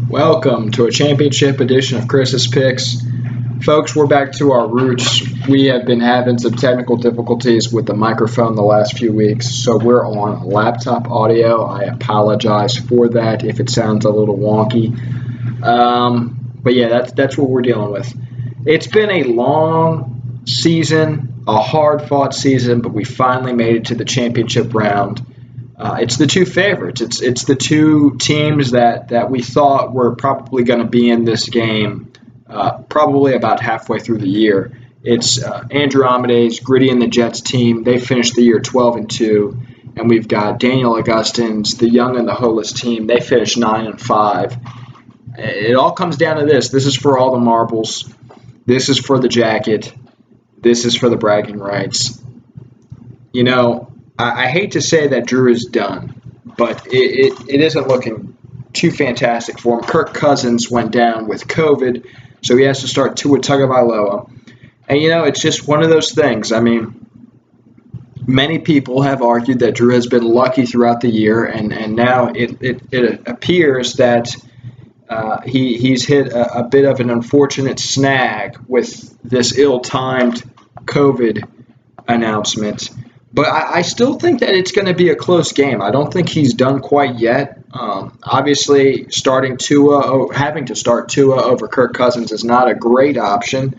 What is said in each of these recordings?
Welcome to a championship edition of Chris's Picks. Folks, we're back to our roots. We have been having some technical difficulties with the microphone the last few weeks, so we're on laptop audio. I apologize for that if it sounds a little wonky. But yeah, that's what we're dealing with. It's been a long season, a hard-fought season, but we finally made it to the championship round. It's the two favorites. It's the two teams that we thought were probably going to be in this game probably about halfway through the year. It's Andrew Amade's Gritty and the Jets team. They finished the year 12-2, and we've got Daniel Augustin's the Young and the Holeless team. They finished 9-5. It all comes down to this. This is for all the marbles. This is for the jacket. This is for the bragging rights. You know, I hate to say that Drew is done, but it isn't looking too fantastic for him. Kirk Cousins went down with COVID, so he has to start Tua Tagovailoa. And, you know, it's just one of those things. I mean, many people have argued that Drew has been lucky throughout the year, and now it appears that he's hit a bit of an unfortunate snag with this ill-timed COVID announcement. But I still think that it's going to be a close game. I don't think he's done quite yet. Obviously, having to start Tua over Kirk Cousins is not a great option.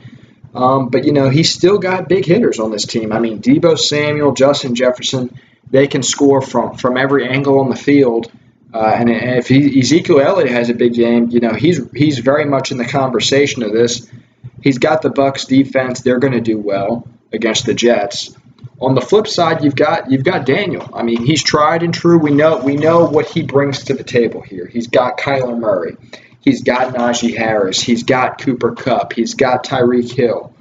But, you know, he's still got big hitters on this team. I mean, Deebo Samuel, Justin Jefferson, they can score from every angle on the field. And if Ezekiel Elliott has a big game, you know, he's very much in the conversation of this. He's got the Bucs defense. They're going to do well against the Jets. On the flip side, you've got Daniel. I mean, he's tried and true. We know what he brings to the table here. He's got Kyler Murray. He's got Najee Harris. He's got Cooper Kupp. He's got Tyreek Hill.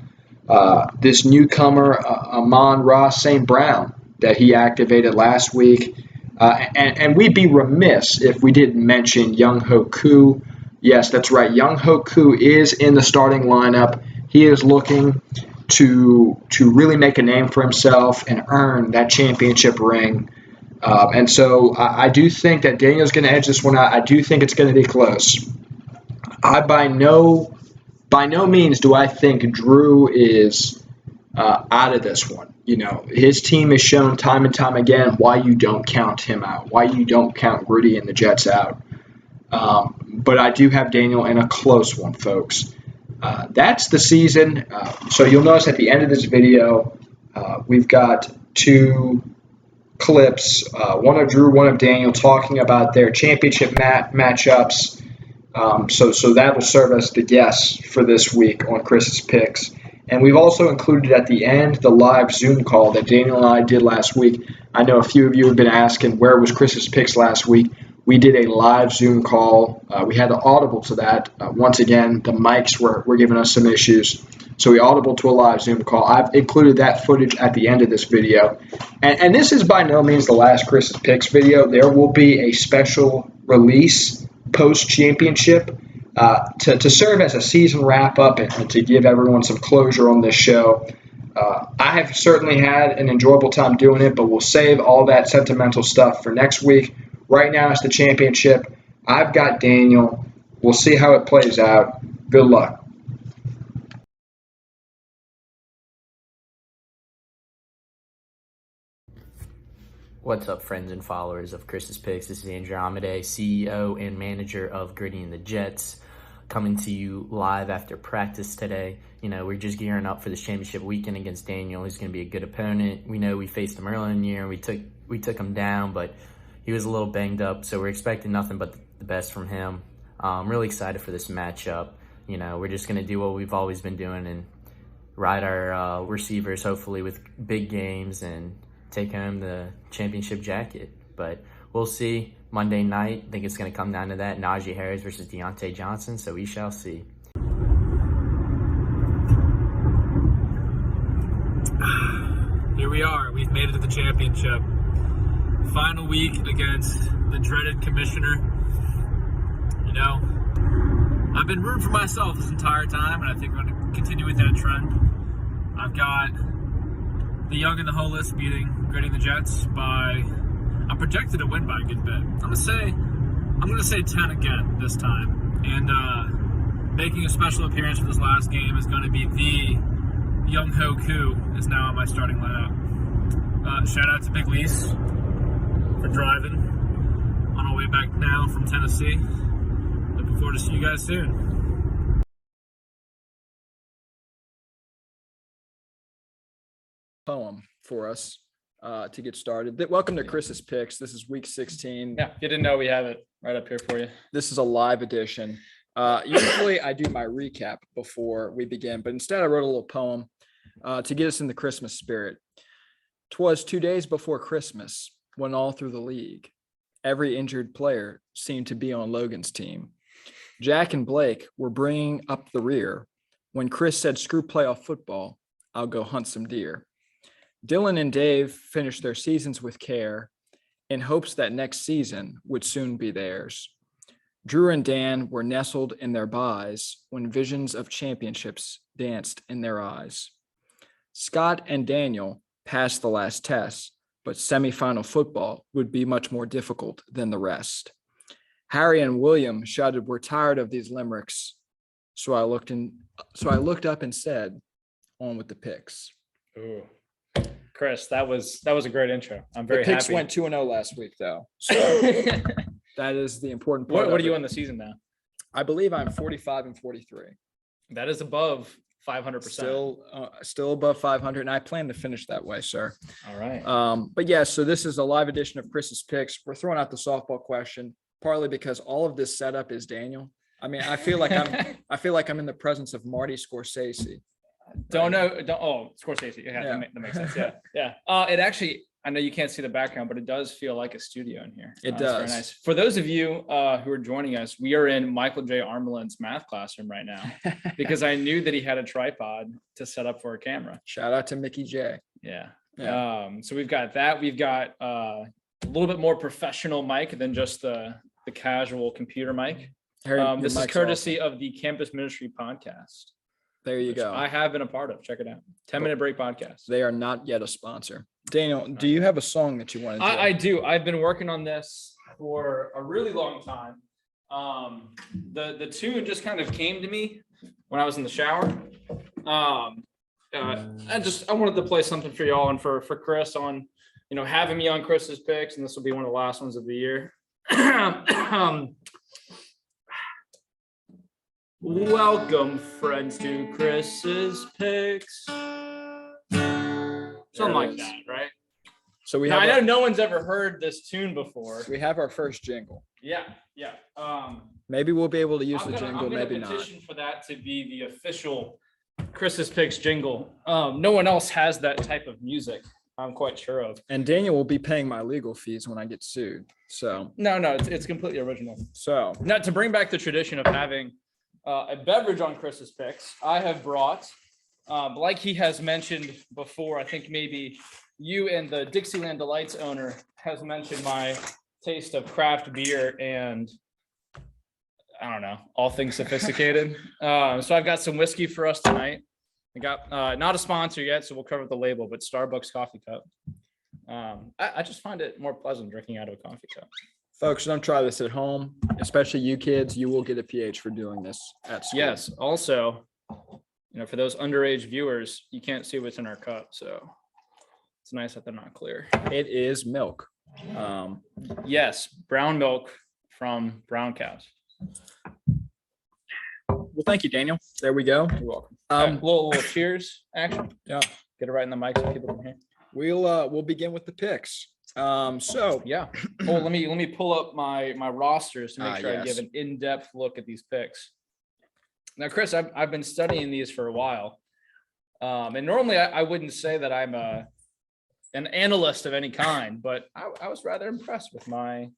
This newcomer, Amon-Ra St. Brown, that he activated last week. And we'd be remiss if we didn't mention Younghoe Koo. Yes, that's right. Younghoe Koo is in the starting lineup. He is looking to really make a name for himself and earn that championship ring. And so I do think that Daniel's going to edge this one out. I do think it's going to be close. By no means do I think Drew is out of this one. You know, his team has shown time and time again why you don't count him out, why you don't count Gritty and the Jets out. But I do have Daniel in a close one, folks. That's the season. So you'll notice at the end of this video, we've got two clips, one of Drew, one of Daniel, talking about their championship matchups. So that will serve as the guests for this week on Chris's Picks. And we've also included at the end the live Zoom call that Daniel and I did last week. I know a few of you have been asking, where was Chris's Picks last week? We did a live Zoom call. We had to audible to that. Once again, the mics were giving us some issues. So we audible to a live Zoom call. I've included that footage at the end of this video. And this is by no means the last Chris's Picks video. There will be a special release post-championship to serve as a season wrap-up and to give everyone some closure on this show. I have certainly had an enjoyable time doing it, but we'll save all that sentimental stuff for next week. Right now it's the championship. I've got Daniel. We'll see how it plays out. Good luck. What's up, friends and followers of Chris's Picks? This is Andrew Amade, CEO and manager of Gritty and the Jets, coming to you live after practice today. You know, we're just gearing up for this championship weekend against Daniel. He's going to be a good opponent. We know we faced him earlier in the year, and we took him down, but he was a little banged up, so we're expecting nothing but the best from him. I'm really excited for this matchup. You know, we're just going to do what we've always been doing and ride our receivers, hopefully, with big games and take home the championship jacket. But we'll see. Monday night, I think it's going to come down to that. Najee Harris versus Deontay Johnson, so we shall see. Here we are. We've made it to the championship. Final week against the dreaded commissioner. You know, I've been rooting for myself this entire time, and I think we're going to continue with that trend. I've got the Young and the Holeless beating Gritty and the Jets by, I'm projected to win by a good bit. I'm gonna say 10 again this time. And making a special appearance for this last game is going to be the Young Ho Koo is now in my starting lineup. Shout out to Big Lease for driving on our way back now from Tennessee. Looking forward to seeing you guys soon. Poem for us to get started. Welcome to Chris's Picks. This is week 16. Yeah, if you didn't know, we have it right up here for you. This is a live edition. Usually I do my recap before we begin, but instead I wrote a little poem to get us in the Christmas spirit. 'Twas 2 days before Christmas when all through the league, every injured player seemed to be on Logan's team. Jack and Blake were bringing up the rear when Chris said, "Screw playoff football, I'll go hunt some deer." Dylan and Dave finished their seasons with care in hopes that next season would soon be theirs. Drew and Dan were nestled in their byes when visions of championships danced in their eyes. Scott and Daniel passed the last test, but semifinal football would be much more difficult than the rest. Harry and William shouted, "We're tired of these limericks." So I looked up and said, "On with the picks." Ooh. Chris, that was a great intro. I'm very The picks happy. went 2-0 last week, though. So that is the important part. What are you on the season now? I believe I'm 45 and 43. That is above 500%. Still above 500, and I plan to finish that way, sir. All right. But yeah, so this is a live edition of Chris's Picks. We're throwing out the softball question, partly because all of this setup is Daniel. I mean, I feel like I'm in the presence of Marty Scorsese. Scorsese. Yeah, Yeah. that makes sense. Yeah. Yeah. It actually, I know you can't see the background, but it does feel like a studio in here. It It's does. very nice. For those of you who are joining us, we are in Michael J. Armelin's math classroom right now because I knew that he had a tripod to set up for a camera. Shout out to Mickey J. Yeah. Yeah. So we've got that. We've got a little bit more professional mic than just the casual computer mic. Harry, your This is mic's courtesy of the Campus Ministry podcast. There you which go. I have been a part of. Check it out. 10-minute break podcast. They are not yet a sponsor. Daniel, do you have a song that you want to do? I do. I've been working on this for a really long time. The tune just kind of came to me when I was in the shower. I wanted to play something for y'all and for Chris on, having me on Chris's Picks, and this will be one of the last ones of the year. Welcome, friends, to Chris's Picks. Something like that, right? So we Now, have I know no one's ever heard this tune before. we have our first jingle. Yeah. Maybe we'll be able to use I'm the gonna jingle, maybe not. petition for that to be the official Chris's Picks jingle. No one else has that type of music, I'm quite sure of. And Daniel will be paying my legal fees when I get sued. So No, it's completely original. so Now, to bring back the tradition of having a beverage on Chris's Picks, I have brought, like he has mentioned before, I think maybe you and the Dixieland Delights owner has mentioned my taste of craft beer and I don't know, all things sophisticated. So I've got some whiskey for us tonight. I got not a sponsor yet, so we'll cover the label, but Starbucks coffee cup. I just find it more pleasant drinking out of a coffee cup. folks, don't try this at home, especially you kids. You will get a PH for doing this at school. Yes. Also, for those underage viewers, you can't see what's in our cup, so it's nice that they're not clear. It is milk. Yes, brown milk from brown cows. Well, thank you, Daniel. There we go. You're welcome. Um, Little cheers action. Yeah. Get it right in the mic so people can hear. We'll begin with the picks. So Yeah. Oh, let me pull up my rosters to make sure I yes. give an in-depth look at these picks. Now, Chris, I've been studying these for a while, and normally I wouldn't say that I'm an analyst of any kind, but I was rather impressed with my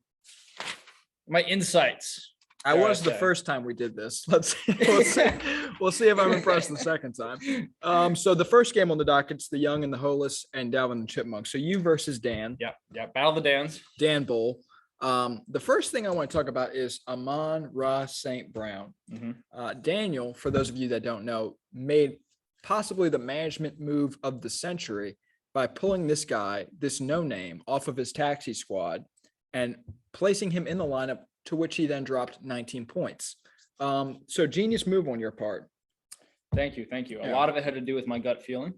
insights. I was the Okay. first time we did this. We'll see if I'm impressed the second time. So the first game on the docket's the Young and the Holus and Dalvin and Chipmunk. So you versus Dan. Yeah. Battle of the Dans. Dan Bowl. The first thing I want to talk about is Amon-Ra St. Brown. Daniel, for those of you that don't know, made possibly the management move of the century by pulling this guy, this no name, off of his taxi squad and placing him in the lineup, to which he then dropped 19 points. So genius move on your part. Thank you. Thank you. A Yeah. lot of it had to do with my gut feeling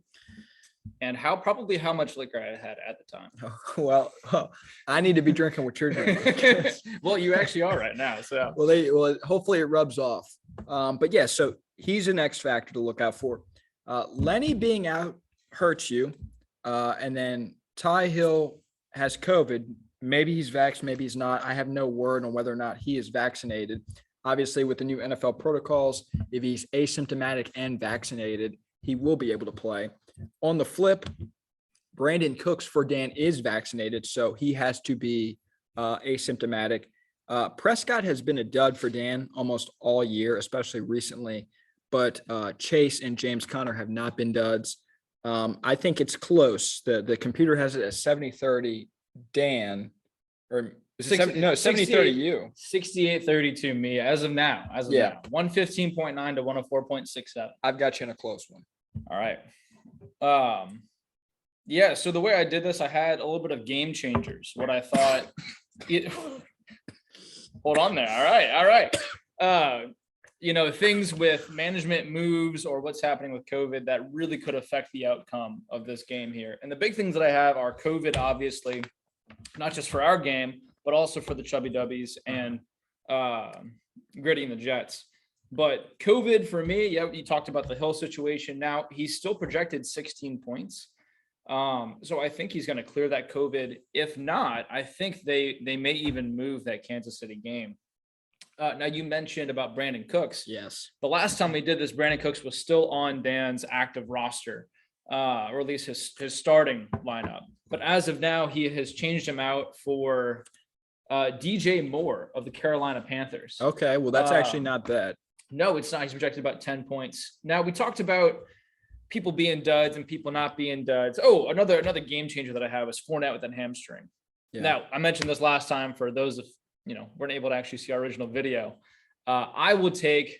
and probably how much liquor I had at the time. Well, I need to be drinking what you're drinking. Well, you actually are right now. So Well, hopefully it rubs off. But yeah, so he's an X factor to look out for. Lenny being out hurts you. And then Ty Hill has COVID. Maybe he's vaxxed, maybe he's not. I have no word on whether or not he is vaccinated. Obviously, with the new NFL protocols, if he's asymptomatic and vaccinated, he will be able to play. On the flip, Brandon Cooks for Dan is vaccinated, so he has to be asymptomatic. Prescott has been a dud for Dan almost all year, especially recently, but Chase and James Conner have not been duds. I think it's close. The computer has it as 70-30 Dan, or is it 70-30 you. 68-32 me as of now. Now. 115.9 to 104.67. I've got you in a close one. All right. Yeah, so the way I did this, I had a little bit of game changers. What I thought hold on there. All right. Things with management moves or what's happening with COVID that really could affect the outcome of this game here. And the big things that I have are COVID, obviously, not just for our game, but also for the Chubby Dubbies and Gritty and the Jets. But COVID for me, you talked about the Hill situation. Now he's still projected 16 points. So I think he's going to clear that COVID. If not, I think they may even move that Kansas City game. Now you mentioned about Brandon Cooks. Yes. The last time we did this, Brandon Cooks was still on Dan's active roster, or at least his starting lineup. But as of now, he has changed him out for DJ Moore of the Carolina Panthers. Okay, well, that's actually not bad. No, it's not. He's projected about 10 points. Now, we talked about people being duds and people not being duds. Oh, another game changer that I have is Fournette with that hamstring. Yeah. Now, I mentioned this last time for those of weren't able to actually see our original video. I will take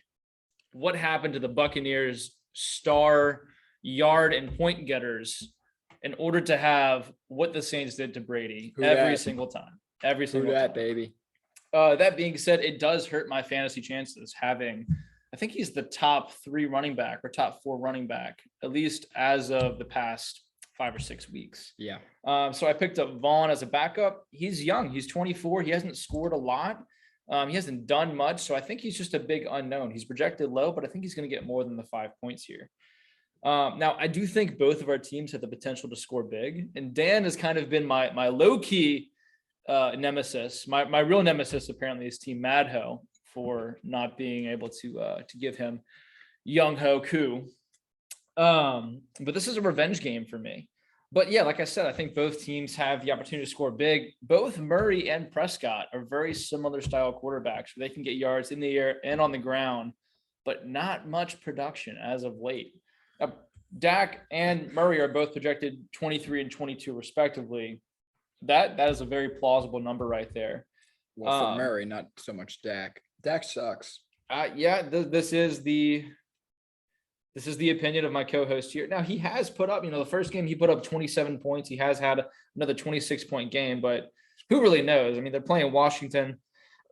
what happened to the Buccaneers star yard and point getters in order to have what the Saints did to Brady every single time. Every single time, baby. That being said, it does hurt my fantasy chances having, I think he's the top 3 running back or top 4 running back, at least as of the past 5 or 6 weeks. Yeah. So I picked up Vaughn as a backup. He's young. He's 24. He hasn't scored a lot. He hasn't done much. So I think he's just a big unknown. He's projected low, but I think he's going to get more than the 5 points here. Now, I do think both of our teams have the potential to score big. And Dan has kind of been my low-key nemesis. My real nemesis, apparently, is Team Madho for not being able to give him Young Ho Koo. But this is a revenge game for me. But yeah, like I said, I think both teams have the opportunity to score big. Both Murray and Prescott are very similar style quarterbacks where they can get yards in the air and on the ground, but not much production as of late. Dak and Murray are both projected 23 and 22 respectively. That is a very plausible number right there. Well, for Murray, not so much Dak. Dak sucks. This is the opinion of my co-host here. Now, he has put up, the first game he put up 27 points. He has had another 26-point game, but who really knows? I mean, they're playing Washington,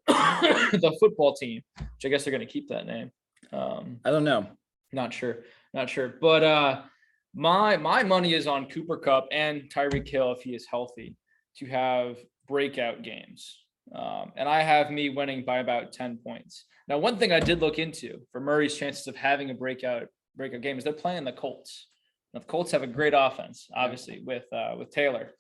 the football team, which I guess they're going to keep that name. I don't know. Not sure. But my money is on Cooper Kupp and Tyreek Hill if he is healthy to have breakout games. And I have me winning by about 10 points. Now, one thing I did look into for Murray's chances of having a breakout game is they're playing the Colts. Now, the Colts have a great offense, obviously, with Taylor.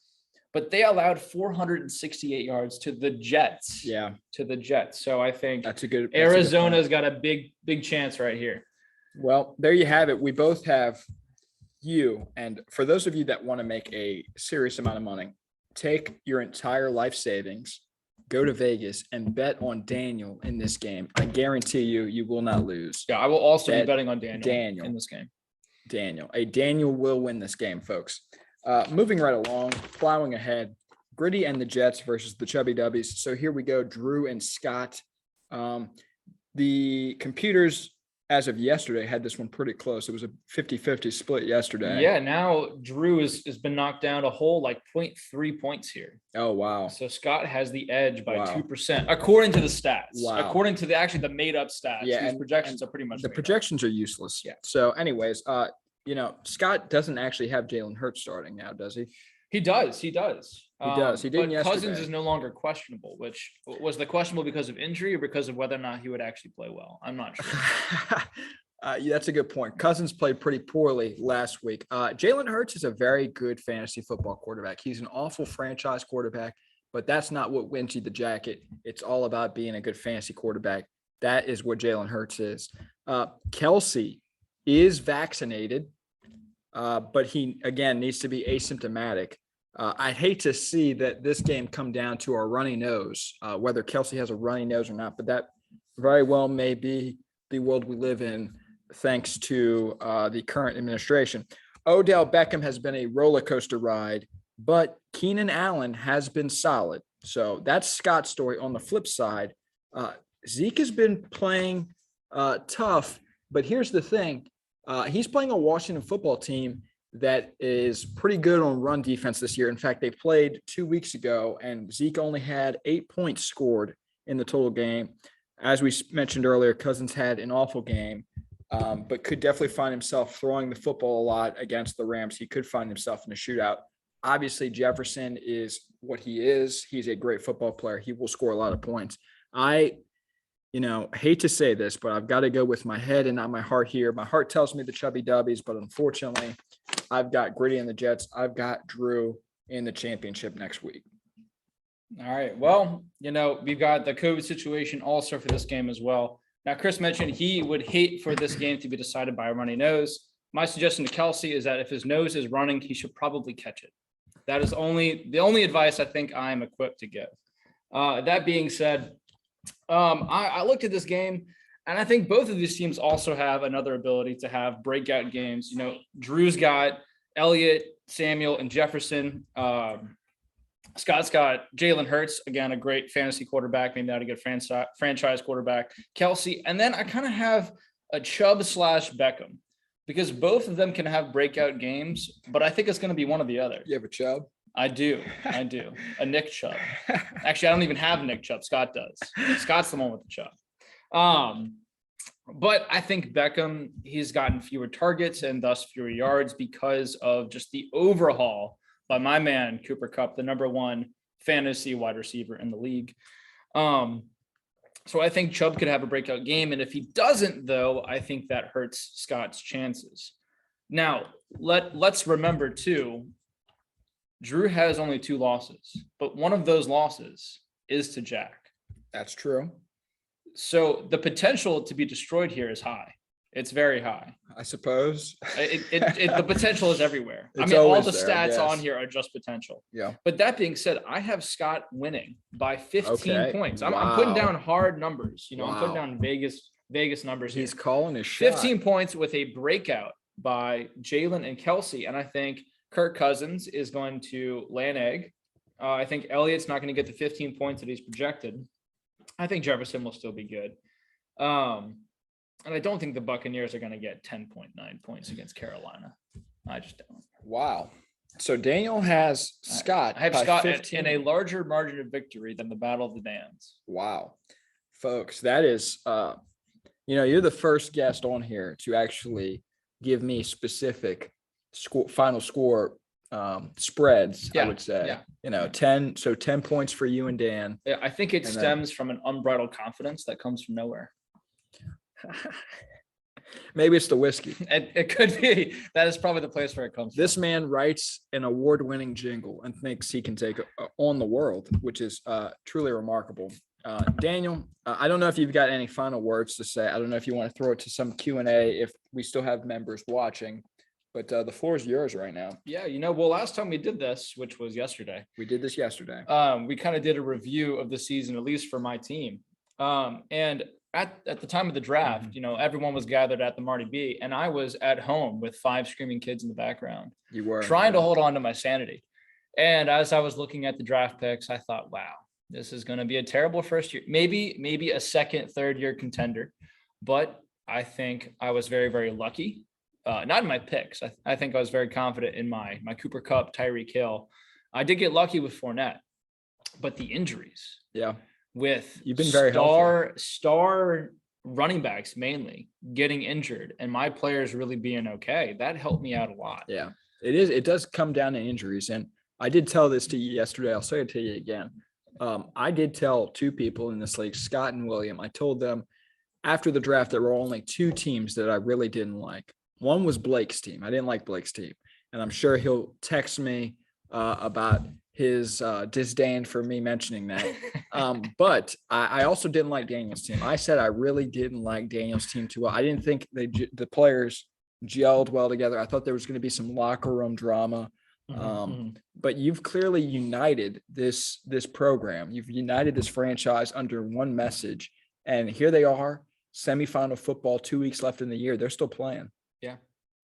But they allowed 468 yards to the Jets. Yeah. To the Jets. So I think Arizona's got a big chance right here. Well, there you have it. We both have you. And for those of you that want to make a serious amount of money, take your entire life savings, go to Vegas and bet on Daniel in this game. I guarantee you will not lose. Yeah, I will also be betting on Daniel in this game. Daniel will win this game, folks. Moving right along, plowing ahead, Gritty and the Jets versus the Chubby Dubbies. So here we go, Drew and Scott. The computers as of yesterday, had this one pretty close. It was a 50-50 split yesterday. Yeah, now Drew has been knocked down a whole like 0.3 points here. Oh, wow. So Scott has the edge by Wow. 2%, according to the stats. Wow. According to the made up stats. Yeah, These and projections are pretty much the made up. projections are useless. Yeah. So anyways, Scott doesn't actually have Jalen Hurts starting now, does he? He does. He does. He didn't but Cousins yesterday. is no longer questionable, which was the questionable because of injury or because of whether or not he would actually play well. I'm not sure. Yeah, that's a good point. Cousins played pretty poorly last week. Jalen Hurts is a very good fantasy football quarterback. He's an awful franchise quarterback, but that's not what wins you the jacket. It's all about being a good fantasy quarterback. That is what Jalen Hurts is. Kelsey is vaccinated, but he, again, needs to be asymptomatic. I hate to see that this game come down to our runny nose, whether Kelsey has a runny nose or not, but that very well may be the world we live in, thanks to the current administration. Odell Beckham has been a roller coaster ride, but Keenan Allen has been solid. So that's Scott's story. On the flip side, Zeke has been playing tough, but here's the thing. He's playing a Washington football team that is pretty good on run defense this year. In fact, they played 2 weeks ago, and Zeke only had 8 points scored in the total game. As we mentioned earlier, Cousins had an awful game, but could definitely find himself throwing the football a lot against the Rams. He could find himself in a shootout. Obviously, Jefferson is what he is. He's a great football player. He will score a lot of points. I hate to say this, but I've got to go with my head and not my heart here. My heart tells me the Chubby Dubbies, but unfortunately, I've got Gritty and the Jets. I've got Drew in the championship next week. All right. Well, we've got the COVID situation also for this game as well. Now, Chris mentioned he would hate for this game to be decided by a runny nose. My suggestion to Kelsey is that if his nose is running, he should probably catch it. That is the only advice I think I'm equipped to give. That being said, I looked at this game, and I think both of these teams also have another ability to have breakout games. Drew's got Elliott, Samuel, and Jefferson. Scott's got Jalen Hurts, again, a great fantasy quarterback, maybe not a good franchise quarterback. Kelsey, and then I kind of have a Chubb / Beckham, because both of them can have breakout games, but I think it's going to be one or the other. You have a Chubb? I do. A Nick Chubb. Actually, I don't even have Nick Chubb. Scott does. Scott's the one with the Chubb. But I think Beckham, he's gotten fewer targets and thus fewer yards because of just the overhaul by my man, Cooper Kupp, the #1 fantasy wide receiver in the league. So I think Chubb could have a breakout game. And if he doesn't, though, I think that hurts Scott's chances. Now, let's remember, too, Drew has only 2 losses, but one of those losses is to Jack. That's true. So the potential to be destroyed here is high. It's very high. I suppose. The potential is everywhere. It's all the there, stats yes. on here are just potential. Yeah. But that being said, I have Scott winning by 15 Okay. points. I'm Wow. putting down hard numbers. I'm Wow. putting down Vegas numbers here. He's calling his shot. 15 points with a breakout by Jalen and Kelsey. And I think Kirk Cousins is going to lay an egg. I think Elliott's not going to get the 15 points that he's projected. I think Jefferson will still be good. And I don't think the Buccaneers are going to get 10.9 points against Carolina. I just don't. Wow. So Daniel has Scott. I have by Scott 15. in a larger margin of victory than the Battle of the Bands. Wow. Folks, that is, you're the first guest on here to actually give me specific final score spreads, I would say. Yeah. 10 points for you and Dan. Yeah, I think it stems from an unbridled confidence that comes from nowhere. Maybe it's the whiskey. It could be. That is probably the place where it comes from. This man writes an award-winning jingle and thinks he can take on the world, which is truly remarkable. Daniel, I don't know if you've got any final words to say. I don't know if you want to throw it to some Q&A if we still have members watching, but the floor is yours right now. Yeah, well, last time we did this, which was yesterday. We did this yesterday. We kind of did a review of the season, at least for my team. And at the time of the draft, everyone was gathered at the Marty B, and I was at home with 5 screaming kids in the background. You were trying to hold on to my sanity. And as I was looking at the draft picks, I thought, wow, this is going to be a terrible first year, maybe a second, third year contender. But I think I was very, very lucky. Not in my picks. I think I was very confident in my Cooper Kupp, Tyreek Hill. I did get lucky with Fournette, but the injuries. Yeah. With you've been very star running backs mainly getting injured and my players really being okay, that helped me out a lot. Yeah, it is. It does come down to injuries. And I did tell this to you yesterday. I'll say it to you again. I did tell two people in this league, Scott and William. I told them after the draft, there were only two teams that I really didn't like. One was Blake's team. I didn't like Blake's team. And I'm sure he'll text me about his disdain for me mentioning that. But I also didn't like Daniel's team. I said I really didn't like Daniel's team too well. I didn't think the players gelled well together. I thought there was going to be some locker room drama. But you've clearly united this program. You've united this franchise under one message. And here they are, semifinal football, 2 weeks left in the year. They're still playing.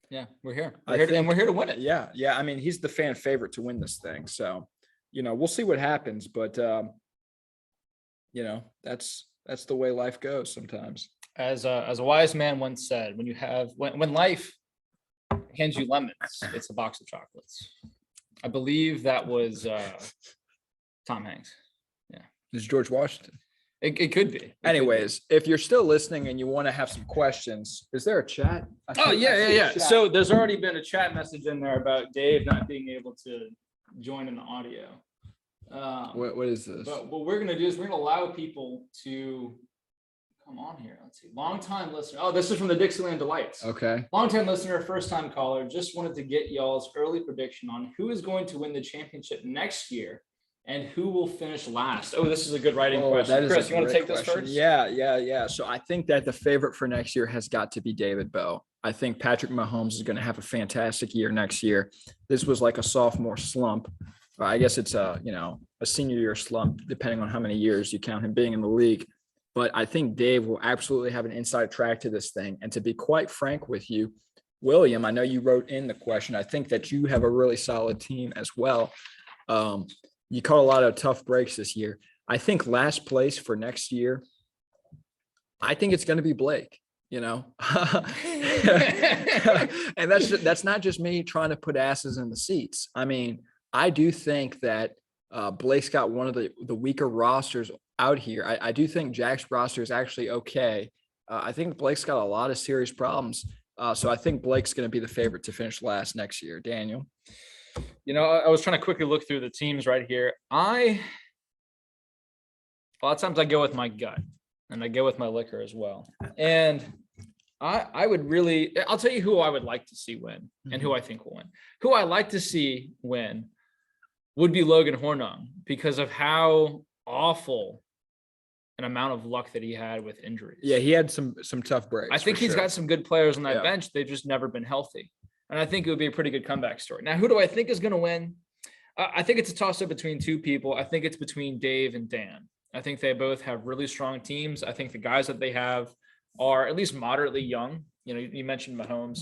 Yeah, we're here. And we're here to win it. Yeah. I mean, he's the fan favorite to win this thing. So, we'll see what happens. But, that's the way life goes sometimes. As a wise man once said, when life hands you lemons, it's a box of chocolates. I believe that was Tom Hanks. Yeah, it's George Washington. It could be. Anyways, if you're still listening and you want to have some questions, is there a chat? Yeah. So there's already been a chat message in there about Dave not being able to join in the audio. What is this? But what we're going to do is we're going to allow people to come on here. Let's see. Long-time listener. Oh, this is from the Dixieland Delights. Okay. Long-time listener, first-time caller. Just wanted to get y'all's early prediction on who is going to win the championship next year and who will finish last. Oh, this is a good writing question. Chris, you want to take this first? Yeah. So I think that the favorite for next year has got to be David Bell. I think Patrick Mahomes is going to have a fantastic year next year. This was like a sophomore slump. I guess it's a senior year slump, depending on how many years you count him being in the league. But I think Dave will absolutely have an inside track to this thing. And to be quite frank with you, William, I know you wrote in the question. I think that you have a really solid team as well. You caught a lot of tough breaks this year. I think last place for next year, I think it's going to be Blake, and that's not just me trying to put asses in the seats. I mean, I do think that Blake's got one of the weaker rosters out here. I do think Jack's roster is actually okay. I think Blake's got a lot of serious problems. So I think Blake's going to be the favorite to finish last next year. Daniel? I was trying to quickly look through the teams right here. A lot of times I go with my gut and I go with my liquor as well. And I would really, I'll tell you who I would like to see win and who I think will win. Who I like to see win would be Logan Hornung because of how awful an amount of luck that he had with injuries. Yeah, he had some tough breaks. I think he's got some good players on that bench. They've just never been healthy. And I think it would be a pretty good comeback story. Now, who do I think is going to win? I think it's a toss-up between two people. I think it's between Dave and Dan. I think they both have really strong teams. I think the guys that they have are at least moderately young. You mentioned Mahomes.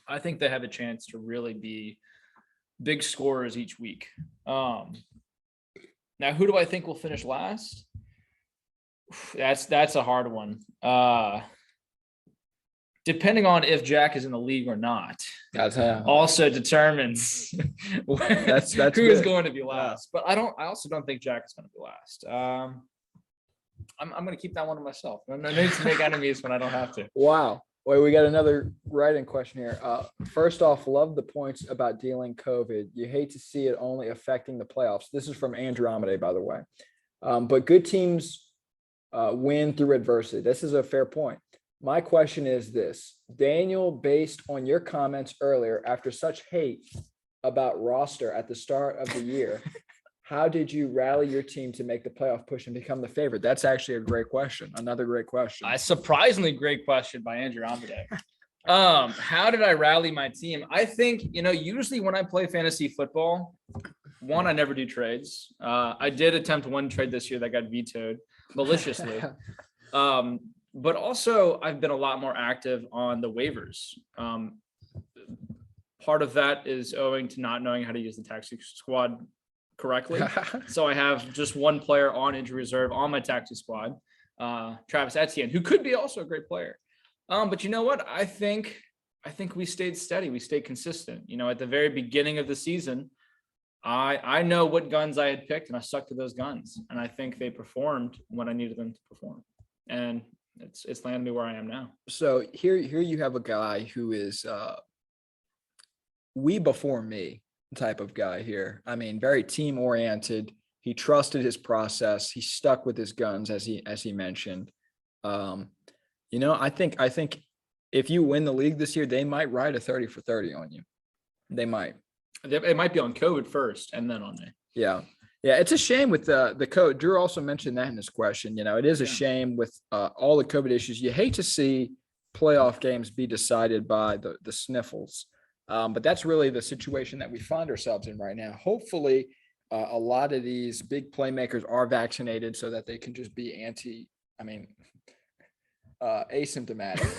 I think they have a chance to really be big scorers each week. Now, who do I think will finish last? That's a hard one. Depending on if Jack is in the league or not, also determines who is going to be last. But I also don't think Jack is going to be last. I'm going to keep that one to myself. No need to make enemies when I don't have to. Wow. Wait, we got another write-in question here. First off, love the points about dealing COVID. You hate to see it only affecting the playoffs. This is from Andromeda, by the way. But good teams win through adversity. This is a fair point. My question is this, Daniel, based on your comments earlier, after such hate about roster at the start of the year, how did you rally your team to make the playoff push and become the favorite? That's actually a great question. Another great question. A surprisingly great question by Andromeda. How did I rally my team? I think, usually when I play fantasy football, I never do trades. I did attempt one trade this year that got vetoed maliciously. But also I've been a lot more active on the waivers. Part of that is owing to not knowing how to use the taxi squad correctly. So I have just one player on injury reserve on my taxi squad, Travis Etienne, who could be also a great player. But you know what? I think we stayed steady. We stayed consistent. You know, at the very beginning of the season, I know what guns I had picked, and I stuck to those guns. And I think they performed when I needed them to perform. And it's landed me where I am now. So here you have a guy who is we before me type of guy here. I mean, very team oriented. He trusted his process. He stuck with his guns, as he mentioned. You know, I think if you win the league this year, they might ride a 30 for 30 on you. They might. It might be on COVID first and then on me. Yeah. Yeah. It's a shame with the code. Drew also mentioned that in his question. You know, it is a shame with all the COVID issues. You hate to see playoff games be decided by the sniffles. But that's really the situation that we find ourselves in right now. Hopefully, a lot of these big playmakers are vaccinated so that they can just be asymptomatic.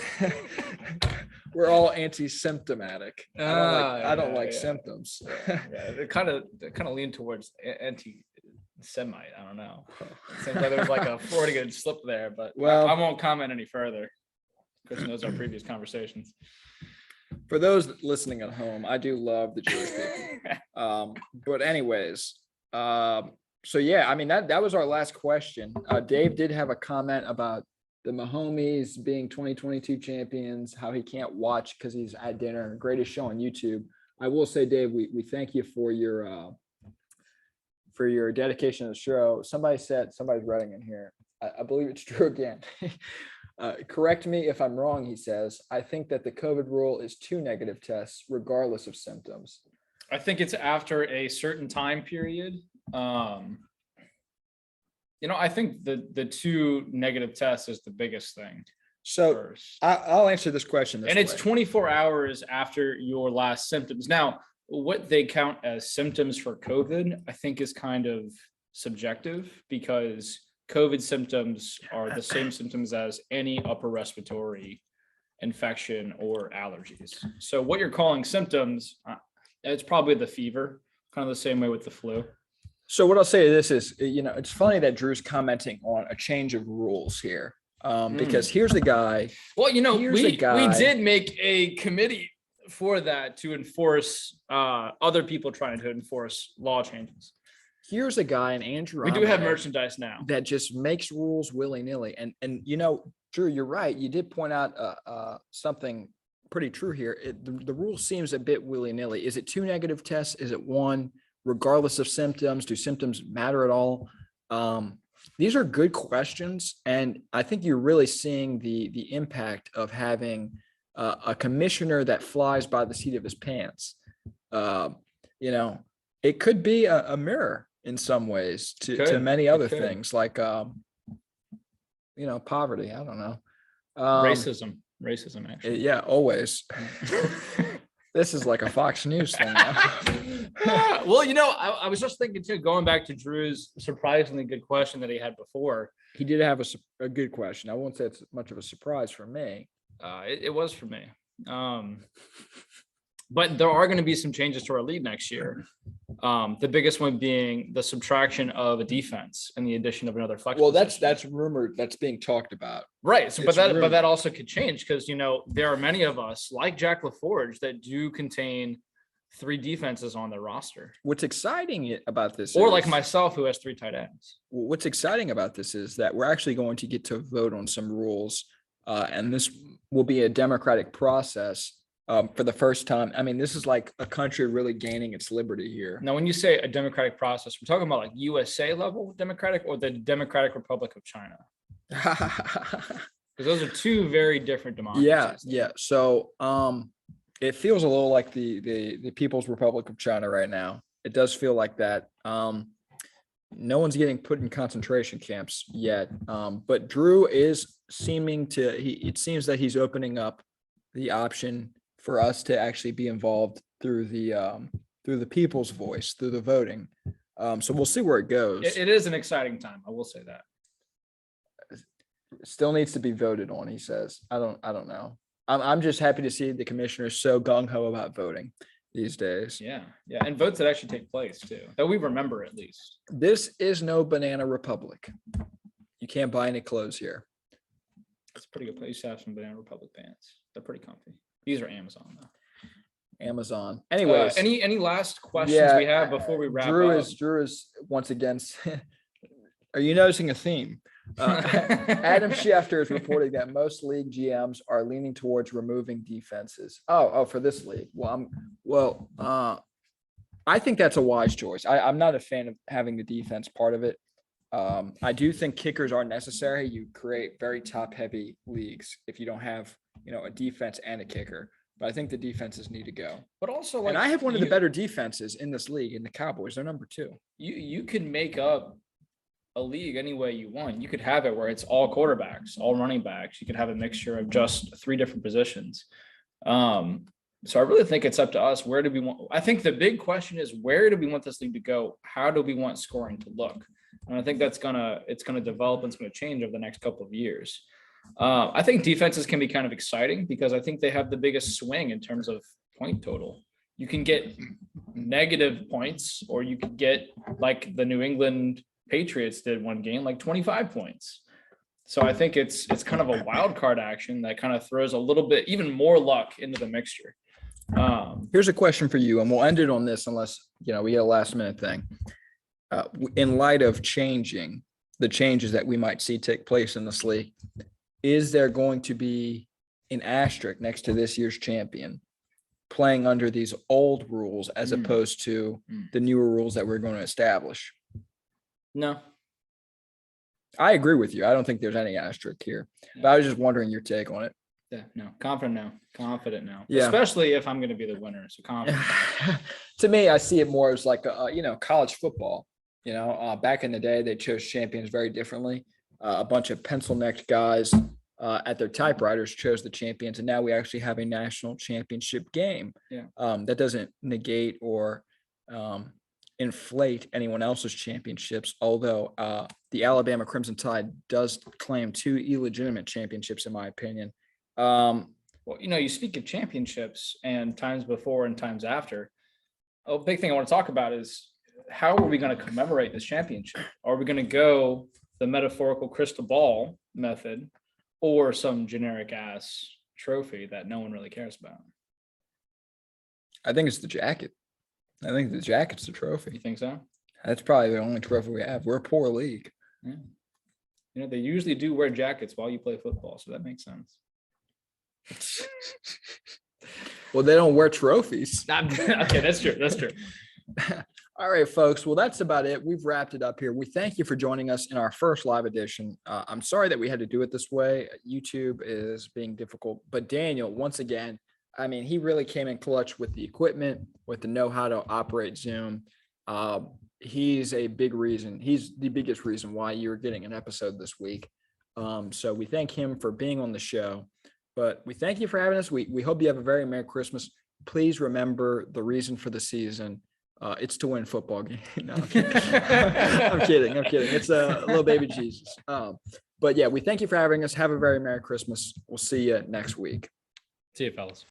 We're all anti-symptomatic. I don't like symptoms. It kind of lean towards anti-Semite. I don't know. It seems like there's like a Freudian slip there, but I won't comment any further. Chris knows our previous conversations. For those listening at home, I do love the Jewish people. But anyways, so yeah, I mean, that was our last question. Dave did have a comment about the Mahomes being 2022 champions, how he can't watch because he's at dinner. Greatest show on YouTube. I will say, Dave, we thank you for your dedication to the show. Somebody's writing in here. I believe it's Drew again. Correct me if I'm wrong, he says. I think that the COVID rule is 2 negative tests regardless of symptoms. I think it's after a certain time period. You know, I think the 2 negative tests is the biggest thing. So first. I'll answer this question. It's 24 hours after your last symptoms. Now, what they count as symptoms for COVID, I think is kind of subjective because COVID symptoms are the same symptoms as any upper respiratory infection or allergies. So what you're calling symptoms, it's probably the fever, kind of the same way with the flu. So what I'll say to this is, you know, it's funny that Drew's commenting on a change of rules here, because here's the guy. Well, you know, we did make a committee for that to enforce other people trying to enforce law changes. Here's a guy, and Andrew. We do have merchandise now that just makes rules willy-nilly. And you know, Drew, you're right. You did point out something pretty true here. The rule seems a bit willy-nilly. Is it 2 negative tests? Is it 1? Regardless of symptoms, do symptoms matter at all? These are good questions, and I think you're really seeing the impact of having a commissioner that flies by the seat of his pants. You know, it could be a mirror in some ways to many other things, like you know, poverty. I don't know. Racism, actually. Yeah, always. This is like a Fox News thing now. Well, you know, I was just thinking too, going back to Drew's surprisingly good question that he had before. He did have a good question. I won't say it's much of a surprise for me. It was for me. But there are going to be some changes to our league next year. The biggest one being the subtraction of a defense and the addition of another flex. Well, that's rumored. That's being talked about. Right. So, but that also could change because, you know, there are many of us like Jack LaForge that do contain 3 defenses on their roster. What's exciting about this, or like myself, who has 3 tight ends. What's exciting about this is that we're actually going to get to vote on some rules, and this will be a democratic process. For the first time. I mean, this is like a country really gaining its liberty here. Now, when you say a democratic process, we're talking about like USA level democratic or the Democratic Republic of China? Because those are 2 very different democracies. Yeah. So it feels a little like the People's Republic of China right now. It does feel like that. No one's getting put in concentration camps yet. But Drew is it seems that he's opening up the option for us to actually be involved through the people's voice, through the voting. So we'll see where it goes. It is an exciting time. I will say that. Still needs to be voted on, he says. I don't know. I'm just happy to see the commissioner so gung-ho about voting these days. Yeah. And votes that actually take place too, that we remember at least. This is no banana republic. You can't buy any clothes here. It's a pretty good place. You have some Banana Republic pants. They're pretty comfy. These are Amazon though. Amazon. Anyways, Any last questions we have before we wrap Drew up? is once again. Are you noticing a theme? Adam Schefter is reporting that most league GMs are leaning towards removing defenses. For this league. I think that's a wise choice. I'm not a fan of having the defense part of it. I do think kickers are necessary. You create very top-heavy leagues if you don't have, a defense and a kicker. But I think the defenses need to go. But also, and I have one of the better defenses in this league, in the Cowboys. They're number 2. You can make up a league any way you want. You could have it where it's all quarterbacks, all running backs. You could have a mixture of just 3 different positions. So I really think it's up to us. Where do we want? I think the big question is, where do we want this league to go? How do we want scoring to look? And I think it's gonna develop and it's gonna change over the next couple of years. I think defenses can be kind of exciting because I think they have the biggest swing in terms of point total. You can get negative points, or you could get like the New England Patriots did one game, like 25 points. So I think it's kind of a wild card action that kind of throws a little bit, even more luck into the mixture. Here's a question for you, and we'll end it on this unless, we get a last minute thing. In light of the changes that we might see take place in this league, is there going to be an asterisk next to this year's champion playing under these old rules as opposed to the newer rules that we're going to establish? No. I agree with you. I don't think there's any asterisk here, but I was just wondering your take on it. Yeah, no, confident now. Yeah. Especially if I'm going to be the winner. So confident. To me, I see it more as like, college football. Back in the day, they chose champions very differently. A bunch of pencil-necked guys at their typewriters chose the champions, and now we actually have a national championship game. Yeah. That doesn't negate or inflate anyone else's championships, although the Alabama Crimson Tide does claim 2 illegitimate championships, in my opinion. Well, you speak of championships and times before and times after. A big thing I want to talk about is, how are we going to commemorate this championship? Are we going to go the metaphorical crystal ball method, or some generic ass trophy that no one really cares about? I think it's the jacket. I think the jacket's the trophy. You think so? That's probably the only trophy we have. We're a poor league. Yeah. They usually do wear jackets while you play football, so that makes sense. Well, they don't wear trophies. Okay, that's true. All right, folks. Well, that's about it. We've wrapped it up here. We thank you for joining us in our first live edition. I'm sorry that we had to do it this way. YouTube is being difficult, but Daniel, once again, he really came in clutch with the equipment, with the know-how to operate Zoom. He's a big reason. He's the biggest reason why you're getting an episode this week. So we thank him for being on the show, but we thank you for having us. We hope you have a very Merry Christmas. Please remember the reason for the season. It's to win football game. No, I'm kidding. I'm kidding. It's a little baby Jesus. But yeah, we thank you for having us. Have a very Merry Christmas. We'll see you next week. See you, fellas.